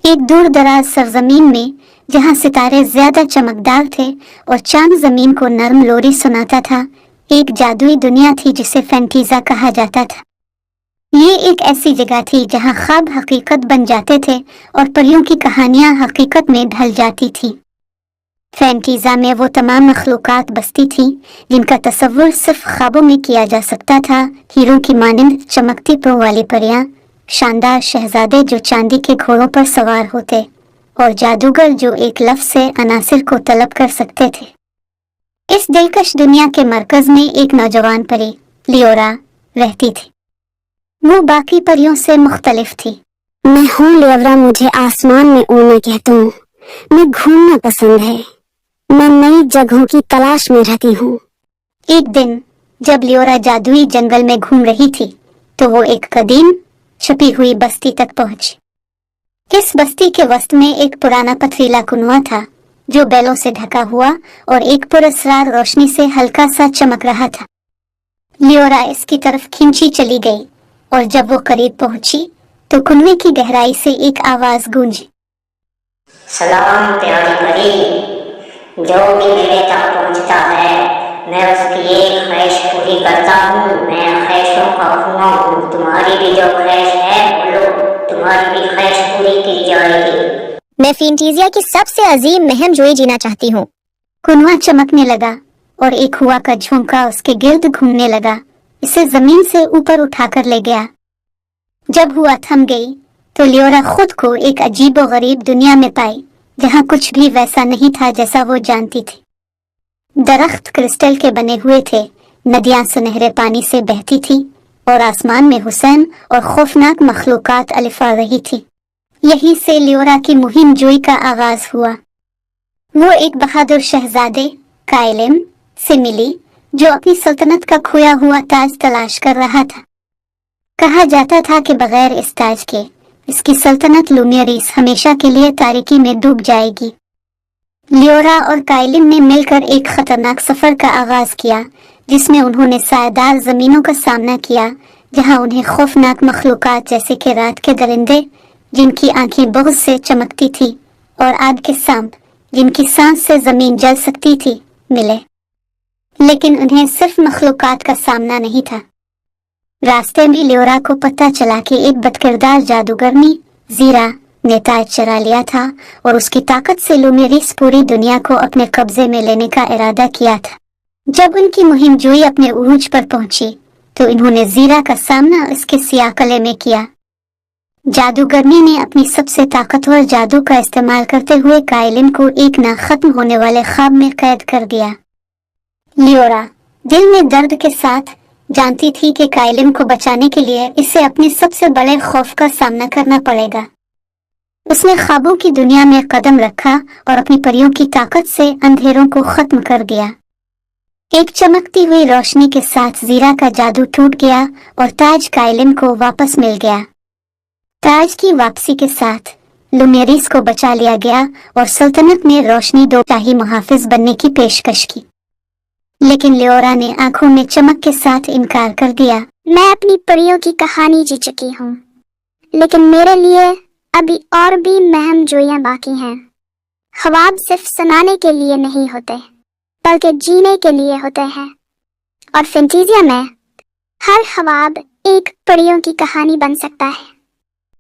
एक दूर दराज सरजमीन में जहाँ सितारे ज्यादा चमकदार थे और चांद जमीन को नरम लोरी सुनाता था, एक जादुई दुनिया थी जिसे फैंटीजा कहा जाता था। ये एक ऐसी जगह थी जहाँ ख्वाब हकीकत बन जाते थे और परियों की कहानियां हकीकत में ढल जाती थी। फैंटीजा में वो तमाम मखलूकात बसती थी जिनका तस्वुर सिर्फ ख्वाबों में किया जा सकता था। हीरों की मानिंद चमकती प्रो वाली परियां, शानदार शहजादे जो चांदी के घोड़ों पर सवार होते, और जादूगर जो एक लफ्ज से अनासिर को तलब कर सकते थे। इस दिलकश दुनिया के मरकज में एक नौजवान परी लियोरा रहती थी। वो बाकी परियों से मुख्तलिफ थी। मैं हूँ लियोरा, मुझे आसमान में उड़ना कहते हूँ। मैं घूमना पसंद है, मैं नई जगहों की तलाश में रहती हूँ। एक दिन जब लियोरा जादुई जंगल में घूम रही थी तो वो एक कदीम छुपी हुई बस्ती तक पहुंची। इस बस्ती के वस्त में एक पुराना पथरीला कुआं था जो बैलों से ढका हुआ और एक पुरस्रार रोशनी से हल्का सा चमक रहा था। लियोरा इसकी तरफ खींची चली गई और जब वो करीब पहुंची तो कुएं की गहराई से एक आवाज गूंजी। सलाम प्यारी परी, जो भी मेरे तक पहुंचता है मैं उसकी एक ख्वाहिश पूरी करता हूँ। मैं ख्वाहिशों का कुआं हूँ, तुम्हारी भी जो ख्वाहिश है बोलो, तुम्हारी भी ख्वाहिश पूरी की जाएगी। मैं फैंटीजिया की सबसे अजीम मुहिम जोई जीना चाहती हूँ। कुआं चमकने लगा और एक हुआ का झोंका उसके गिर्द घूमने लगा, इसे जमीन से ऊपर उठाकर ले गया। जब हुआ थम गई तो लियोरा खुद को एक अजीबो गरीब दुनिया में पाई जहाँ कुछ भी वैसा नहीं था जैसा वो जानती थी। दरख्त क्रिस्टल के बने हुए थे, नदियां सुनहरे पानी से बहती थी और आसमान में हुसैन और खौफनाक मखलूकात अलिफा रही थी। यहीं से लियोरा की मुहिम जोई का आगाज हुआ। वो एक बहादुर शहजादे काइलिम से मिली जो अपनी सल्तनत का खोया हुआ ताज तलाश कर रहा था। कहा जाता था कि बगैर इस ताज के इसकी सल्तनत लुमियरीस हमेशा के लिए तारीकी में डूब जाएगी। लियोरा और काइलिम ने मिलकर एक खतरनाक सफर का आगाज किया जिसमें उन्होंने सायेदार जमीनों का सामना किया जहां उन्हें खौफनाक मखलूकात जैसे कि रात के दरिंदे जिनकी आंखें बुग़्ज़ से चमकती थी और आग के सांप जिनकी सांस से जमीन जल सकती थी मिले। लेकिन उन्हें सिर्फ मखलूकात का सामना नहीं था। रास्ते में लियोरा को पता चला कि एक बदकिरदार जादूगरनी जीरा ने ताज चरा लिया था और उसकी ताकत से लुमियरीस पूरी दुनिया को अपने कब्जे में लेने का इरादा किया था। जब उनकी मुहिम जोई अपने उरूज पर पहुंची तो इन्होंने जीरा का सामना इसके सियाह कले में किया। जादूगरनी ने अपनी सबसे ताकतवर जादू का इस्तेमाल करते हुए काइलिम को एक ना खत्म होने वाले ख्वाब में कैद कर दिया। लियोरा दिल में दर्द के साथ जानती थी कि काइलिम को बचाने के लिए इसे अपने सबसे बड़े खौफ का सामना करना पड़ेगा। उसने ख्वाबों की दुनिया में कदम रखा और अपनी परियों की ताकत से अंधेरों को खत्म कर दिया। एक चमकती हुई रोशनी के साथ जीरा का जादू टूट गया और ताज काइलिम को वापस मिल गया। ताज की वापसी के साथ लुमियरीस को बचा लिया गया और सल्तनत ने रोशनी दो शाही मुहाफिज बनने की पेशकश की। लेकिन लियोरा ने आंखों में चमक के साथ इनकार कर दिया। मैं अपनी परियों की कहानी जी चुकी हूँ, लेकिन मेरे लिए अभी और भी मुहिम जोइयां बाकी हैं। ख्वाब सिर्फ सुनाने के लिए नहीं होते बल्कि जीने के लिए होते हैं, और फैंटीजिया में हर ख्वाब एक परियों की कहानी बन सकता है।